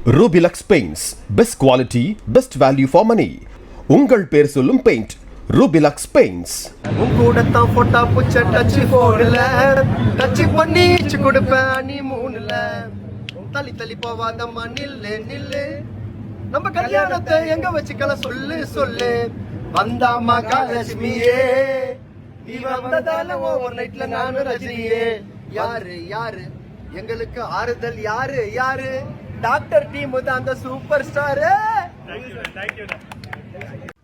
Rubilux Paints, best quality, best value for money. உங்கள் பேர் சொல்லும் பெயிண்ட் Rubilux Paints. உங்கூடத்தான் போட்டா புச்ச டச் போடல டச் பண்ணி கொடுப்பேன் நீ மூணுல தள்ளி தள்ளி போவாதம்மா நில்லு நில்லு நம்ம கல்யாணத்தை எங்க வச்சுக்கல சொல்லு சொல்லு வந்தாமா காலட்சுமியே நீ வந்ததால ஒரு நைட்ல நானும் ரஜினியே யாரு யாரு எங்களுக்கு ஆறுதல் யாரு யாரு டாக்டர் டீம் தான் அந்த சூப்பர் ஸ்டார்.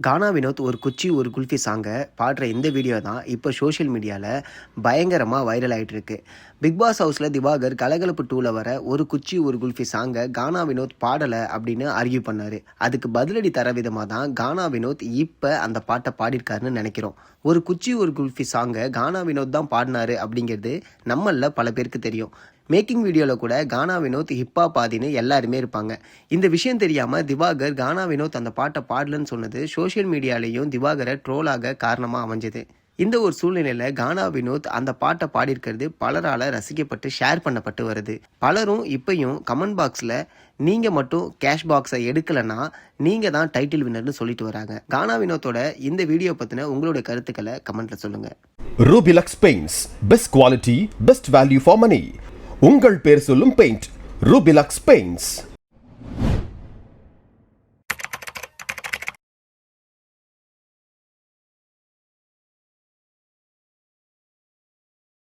கானா வினோத் ஒரு குச்சி ஒரு குல்ஃபி சாங்கை பாடுற இந்த வீடியோ தான் இப்போ சோஷியல் மீடியாவில் பயங்கரமாக வைரல் ஆகிட்டு இருக்கு. பிக் பாஸ் ஹவுஸில் திவாகர் கலகலப்பு 2ல் வர ஒரு குச்சி ஒரு குல்ஃபி சாங்கை கானா வினோத் பாடலை அப்படின்னு ஆர்கியூ பண்ணார். அதுக்கு பதிலடி தர விதமாக தான் கானா வினோத் இப்போ அந்த பாட்டை பாடியிருக்காருன்னு நினைக்கிறோம். ஒரு குச்சி ஒரு குல்ஃபி சாங்கை கானா வினோத் தான் பாடினாரு அப்படிங்கிறது நம்மளில் பல பேருக்கு தெரியும். மேக்கிங் வீடியோவில் கூட கானா வினோத் ஹிப்பா பாதின்னு எல்லாருமே இருப்பாங்க. இந்த விஷயம் தெரியாமல் திவாகர் கானா வினோத் அந்த பாட்டை பாடலன்னு சொன்னது சோஷியல் மீடியாலேயும் திவாகரை ட்ரோலாக காரணமாக அமைஞ்சது. இந்த ஒரு சூழ்நிலையில் கானா வினோத் அந்த பாட்டை பாடியிருக்கிறது பலரால் ரசிக்கப்பட்டு ஷேர் பண்ணப்பட்டு வருது. பலரும் இப்பையும் கமெண்ட் பாக்ஸில் நீங்கள் மட்டும் கேஷ் பாக்ஸை எடுக்கலைன்னா நீங்கள் தான் டைட்டில் வின்னர்னு சொல்லிட்டு வராங்க. கானா வினோத்தோட இந்த வீடியோ பற்றின உங்களுடைய கருத்துக்களை கமெண்ட்டில் சொல்லுங்கள். Rubilux Paints, best quality, best value for money. உங்கள் பேர் சொல்லும் பெயிண்ட் Rubilux Paints.